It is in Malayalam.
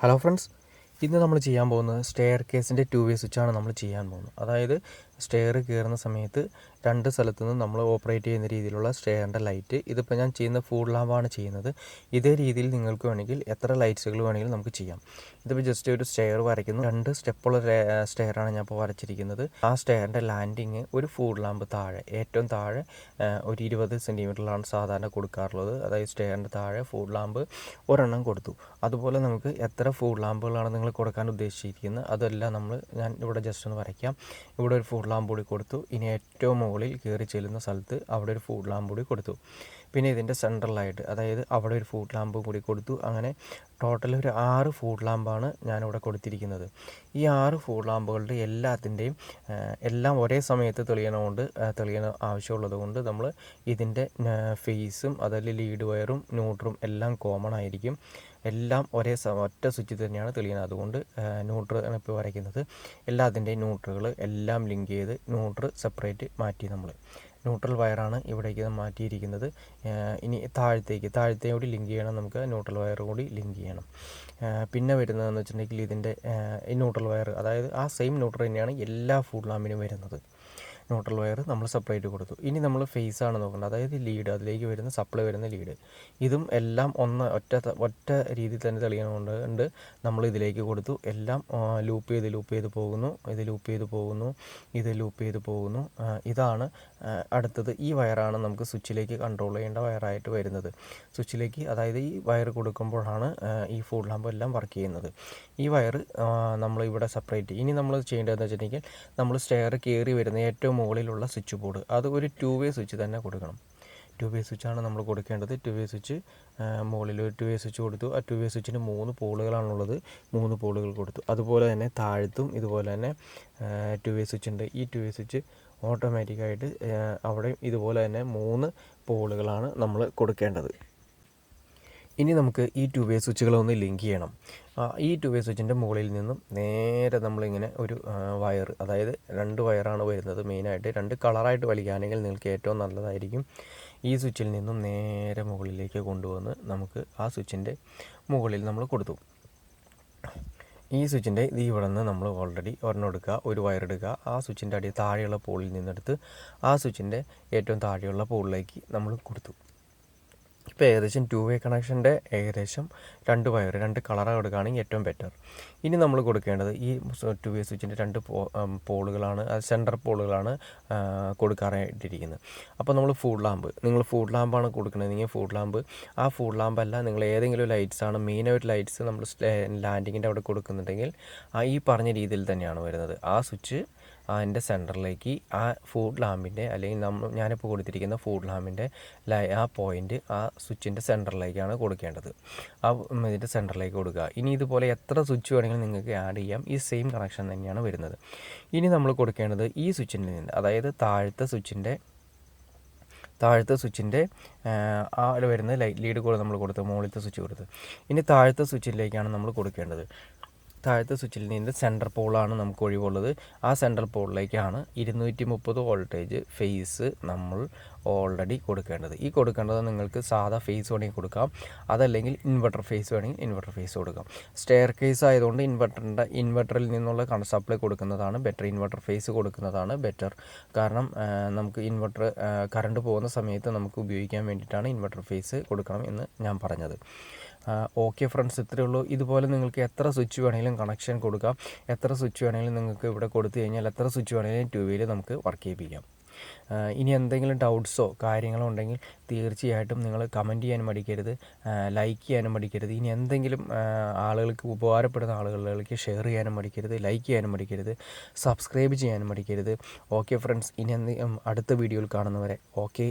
ഹലോ ഫ്രണ്ട്സ്, ഇന്ന് നമ്മൾ ചെയ്യാൻ പോകുന്നത് സ്റ്റെയർ കേസിൻ്റെ 2 വേ സ്വിച്ചാണ് നമ്മൾ ചെയ്യാൻ പോകുന്നത്. അതായത് സ്റ്റെയർ കയറുന്ന സമയത്ത് രണ്ട് സ്ഥലത്തു നിന്നും നമ്മൾ ഓപ്പറേറ്റ് ചെയ്യുന്ന രീതിയിലുള്ള സ്റ്റെയറിൻ്റെ ലൈറ്റ്. ഇതിപ്പോൾ ഞാൻ ചെയ്യുന്ന ഫുൾ ലാമ്പാണ് ചെയ്യുന്നത്. ഇതേ രീതിയിൽ നിങ്ങൾക്ക് വേണമെങ്കിൽ എത്ര ലൈറ്റ്സുകൾ വേണമെങ്കിലും നമുക്ക് ചെയ്യാം. ഇതിപ്പോൾ ജസ്റ്റ് ഒരു സ്റ്റെയർ വരയ്ക്കുന്നു. 2 സ്റ്റെപ്പുള്ള സ്റ്റെയറാണ് ഞാൻ ഇപ്പോൾ വരച്ചിരിക്കുന്നത്. ആ സ്റ്റെയറിൻ്റെ ലാൻഡിങ് ഒരു ഫുൾ ലാമ്പ് താഴെ, ഏറ്റവും താഴെ ഒരു 20 സെൻറ്റിമീറ്ററിലാണ് സാധാരണ കൊടുക്കാറുള്ളത്. അതായത് സ്റ്റെയറിൻ്റെ താഴെ ഫുൾ ലാമ്പ് ഒരെണ്ണം കൊടുത്തു. അതുപോലെ നമുക്ക് എത്ര ഫുൾ ലാമ്പുകളാണ് നിങ്ങൾ കൊടുക്കാൻ ഉദ്ദേശിച്ചിരിക്കുന്നത് അതെല്ലാം ഞാൻ ഇവിടെ ജസ്റ്റ് ഒന്ന് വരയ്ക്കാം. ഇവിടെ ഒരു ഫുൾ ലാമ്പ് കൂടി കൊടുത്തു. ഇനി ഏറ്റവും മുകളിൽ കയറി ചെല്ലുന്ന സ്ഥലത്ത് അവിടെ ഒരു ഫുൾ ലാമ്പ് കൂടി കൊടുത്തു. പിന്നെ ഇതിൻ്റെ സെൻട്രലായിട്ട്, അതായത് അവിടെ ഒരു ഫുൾ ലാമ്പ് കൂടി കൊടുത്തു. അങ്ങനെ ടോട്ടൽ ഒരു 6 ഫുൾ ലാമ്പാണ് ഞാനിവിടെ കൊടുത്തിരിക്കുന്നത്. ഈ 6 ഫുൾ ലാമ്പുകളുടെ എല്ലാത്തിൻ്റെയും എല്ലാം ഒരേ സമയത്ത് തെളിയണ ആവശ്യമുള്ളത് കൊണ്ട് നമ്മൾ ഇതിൻ്റെ ഫേസും അതിൽ ലീഡ് വയറും ന്യൂട്രും എല്ലാം കോമൺ ആയിരിക്കും. എല്ലാം ഒറ്റ സ്വിച്ചിൽ തന്നെയാണ് തെളിയുന്നത്. അതുകൊണ്ട് ന്യൂട്രൽ ആണ് ഇപ്പോൾ വരയ്ക്കുന്നത്. എല്ലാത്തിൻ്റെയും ന്യൂട്രുകൾ എല്ലാം ലിങ്ക് ചെയ്ത് ന്യൂട്രൽ സെപ്പറേറ്റ് മാറ്റി. ന്യൂട്രൽ വയറാണ് ഇവിടേക്ക് മാറ്റിയിരിക്കുന്നത്. ഇനി താഴത്തെ കൂടി ലിങ്ക് ചെയ്യണം. നമുക്ക് ന്യൂട്രൽ വയർ കൂടി ലിങ്ക് ചെയ്യണം. പിന്നെ വരുന്നതെന്ന് വെച്ചിട്ടുണ്ടെങ്കിൽ ഇതിൻ്റെ ന്യൂട്രൽ വയർ, അതായത് ആ സെയിം ന്യൂട്രൽ തന്നെയാണ് എല്ലാ ഫുൾ ലാമ്പിനും വരുന്നത്. ന്യൂട്രൽ വയർ നമ്മൾ സെപ്പറേറ്റ് കൊടുത്തു. ഇനി നമ്മൾ ഫേസാണ് നോക്കേണ്ടത്, അതായത് ലീഡ്, അതിലേക്ക് വരുന്ന സപ്ലൈ വരുന്ന ലീഡ്. ഇതും എല്ലാം ഒറ്റ രീതിയിൽ തന്നെ തെളിയണമുണ്ട്. നമ്മൾ ഇതിലേക്ക് കൊടുത്തു. എല്ലാം ലൂപ്പ് ചെയ്ത് പോകുന്നു. ഇത് ലൂപ്പ് ചെയ്ത് പോകുന്നു. ഇതാണ് അടുത്തത്. ഈ വയറാണ് നമുക്ക് സ്വിച്ചിലേക്ക് കൺട്രോൾ ചെയ്യേണ്ട വയറായിട്ട് വരുന്നത്. സ്വിച്ചിലേക്ക്, അതായത് ഈ വയർ കൊടുക്കുമ്പോഴാണ് ഈ ഫുൾ ലാമ്പ് എല്ലാം വർക്ക് ചെയ്യുന്നത്. ഈ വയർ നമ്മളിവിടെ സെപ്പറേറ്റ്. ഇനി നമ്മൾ ചെയ്യേണ്ടതെന്ന് വെച്ചിട്ടുണ്ടെങ്കിൽ നമ്മൾ സ്റ്റെയർ കയറി വരുന്ന ഏറ്റവും മുകളിലുള്ള സ്വിച്ച് ബോർഡ്, അത് ഒരു 2 വേ സ്വിച്ച് തന്നെ കൊടുക്കണം. 2 വേ സ്വിച്ചാണ് നമ്മൾ കൊടുക്കേണ്ടത്. 2 വേ സ്വിച്ച് മുകളിൽ ഒരു 2 വേ സ്വിച്ച് കൊടുത്തു. ആ 2 വേ സ്വിച്ചിന് 3 പോളുകളാണുള്ളത്. 3 പോളുകൾ കൊടുത്തു. അതുപോലെ തന്നെ താഴത്തും ഇതുപോലെ തന്നെ 2 വേ സ്വിച്ച് ഉണ്ട്. ഈ 2 വേ സ്വിച്ച് ഓട്ടോമാറ്റിക്കായിട്ട് അവിടെ ഇതുപോലെ തന്നെ 3 പോളുകളാണ് നമ്മൾ കൊടുക്കേണ്ടത്. ഇനി നമുക്ക് ഈ 2 വേ സ്വിച്ചുകളൊന്ന് ലിങ്ക് ചെയ്യണം. ഈ 2 വേ സ്വിച്ചിൻ്റെ മുകളിൽ നിന്നും നേരെ നമ്മളിങ്ങനെ ഒരു വയർ, അതായത് 2 വയറാണ് വരുന്നത്. മെയിനായിട്ട് 2 കളറായിട്ട് വലിക്കുകയാണെങ്കിൽ നിങ്ങൾക്ക് ഏറ്റവും നല്ലതായിരിക്കും. ഈ സ്വിച്ചിൽ നിന്നും നേരെ മുകളിലേക്ക് കൊണ്ടുവന്ന് നമുക്ക് ആ സ്വിച്ചിൻ്റെ മുകളിൽ നമ്മൾ കൊടുത്തു. ഈ സ്വിച്ചിൻ്റെ ഇവിടെ നിന്ന് നമ്മൾ ഓൾറെഡി ഒരെണ്ണം എടുക്കുക, ഒരു വയർ എടുക്കുക. ആ സ്വിച്ചിൻ്റെ താഴെയുള്ള പോളിൽ നിന്നെടുത്ത് ആ സ്വിച്ചിൻ്റെ ഏറ്റവും താഴെയുള്ള പോളിലേക്ക് നമ്മൾ കൊടുത്തു. ഇപ്പോൾ ഏകദേശം 2 വേ കണക്ഷൻ്റെ ഏകദേശം 2 വയർ 2 കളറാണ് കൊടുക്കുകയാണെങ്കിൽ ഏറ്റവും ബെറ്റർ. ഇനി നമ്മൾ കൊടുക്കേണ്ടത് ഈ 2 വേ സ്വിച്ചിൻ്റെ 2 പോളുകളാണ്, സെൻറ്റർ പോളുകളാണ് കൊടുക്കാറായിട്ടിരിക്കുന്നത്. അപ്പോൾ നമ്മൾ നിങ്ങൾ ഫുൾ ലാമ്പാണ് കൊടുക്കണമെങ്കിൽ ആ ഫുൾ ലാമ്പല്ല, നിങ്ങൾ ഏതെങ്കിലും ലൈറ്റ്സാണ് മെയിനായിട്ട് ലൈറ്റ്സ് നമ്മൾ ലാൻഡിങ്ങിൻ്റെ അവിടെ കൊടുക്കുന്നുണ്ടെങ്കിൽ ഈ പറഞ്ഞ രീതിയിൽ തന്നെയാണ് വരുന്നത്. ആ സ്വിച്ച് അതിൻ്റെ സെൻറ്ററിലേക്ക്, ആ ഫുൾ ലാമ്പിൻ്റെ, അല്ലെങ്കിൽ ഞാനിപ്പോൾ കൊടുത്തിരിക്കുന്ന ഫുൾ ലാമ്പിൻ്റെ ആ പോയിൻ്റ് ആ സ്വിച്ചിൻ്റെ സെൻറ്ററിലേക്കാണ് കൊടുക്കേണ്ടത്. ഇതിൻ്റെ സെൻറ്ററിലേക്ക് കൊടുക്കുക. ഇനി ഇതുപോലെ എത്ര സ്വിച്ച് വേണമെങ്കിലും നിങ്ങൾക്ക് ആഡ് ചെയ്യാം. ഈ സെയിം കണക്ഷൻ തന്നെയാണ് വരുന്നത്. ഇനി നമ്മൾ കൊടുക്കേണ്ടത് ഈ സ്വിച്ചിൻ്റെ നിന്ന്, അതായത് താഴത്തെ സ്വിച്ചിൻ്റെ ആ വരുന്ന ലീഡ് കൂടെ നമ്മൾ കൊടുത്ത് മുകളിലത്തെ സ്വിച്ച് കൊടുത്ത്. ഇനി താഴത്തെ സ്വിച്ചിലേക്കാണ് നമ്മൾ കൊടുക്കേണ്ടത്. താഴത്തെ സ്വിച്ചിൽ നിന്ന് സെൻട്രൽ പോളാണ് നമുക്ക് ഒഴിവുള്ളത്. ആ സെൻട്രൽ പോളിലേക്കാണ് 230 വോൾട്ടേജ് ഫേസ് നമ്മൾ ഓൾറെഡി കൊടുക്കേണ്ടത്. ഈ കൊടുക്കേണ്ടത് നിങ്ങൾക്ക് സാധാ ഫേസ് വേണമെങ്കിൽ കൊടുക്കാം, അതല്ലെങ്കിൽ ഇൻവെർട്ടർ ഫേസ് വേണമെങ്കിൽ ഇൻവെർട്ടർ ഫേസ് കൊടുക്കാം. സ്റ്റെയർ കേസ് ആയതുകൊണ്ട് ഇൻവെർട്ടറിൽ നിന്നുള്ള സപ്ലൈ കൊടുക്കുന്നതാണ് ബെറ്റർ. ഇൻവെർട്ടർ ഫേസ് കൊടുക്കുന്നതാണ് ബെറ്റർ. കാരണം നമുക്ക് ഇൻവെർട്ടർ കറണ്ട് പോകുന്ന സമയത്ത് നമുക്ക് ഉപയോഗിക്കാൻ വേണ്ടിയിട്ടാണ് ഇൻവെർട്ടർ ഫേസ് കൊടുക്കണം എന്ന് ഞാൻ പറഞ്ഞത്. ഓക്കെ ഫ്രണ്ട്സ്, ഇത്രയേ ഉള്ളൂ. ഇതുപോലെ നിങ്ങൾക്ക് എത്ര സ്വിച്ച് വേണമെങ്കിലും കണക്ഷൻ കൊടുക്കാം. എത്ര സ്വിച്ച് വേണമെങ്കിലും നിങ്ങൾക്ക് ഇവിടെ കൊടുത്തു കഴിഞ്ഞാൽ എത്ര സ്വിച്ച് വേണമെങ്കിലും 2 വേയിൽ നമുക്ക് വർക്ക് ചെയ്യിപ്പിക്കാം. ഇനി എന്തെങ്കിലും ഡൗട്ട്സോ കാര്യങ്ങളോ ഉണ്ടെങ്കിൽ തീർച്ചയായിട്ടും നിങ്ങൾ കമൻറ്റ് ചെയ്യാനും മടിക്കരുത്, ലൈക്ക് ചെയ്യാനും മടിക്കരുത്. ഇനി എന്തെങ്കിലും ആളുകൾക്ക് ഉപകാരപ്പെടുന്ന ആളുകളിലേക്ക് ഷെയർ ചെയ്യാനും മടിക്കരുത്, ലൈക്ക് ചെയ്യാനും മടിക്കരുത്, സബ്സ്ക്രൈബ് ചെയ്യാനും മടിക്കരുത്. ഓക്കെ ഫ്രണ്ട്സ്, ഇനി അടുത്ത വീഡിയോയിൽ കാണുന്നവരെ ഓക്കെ.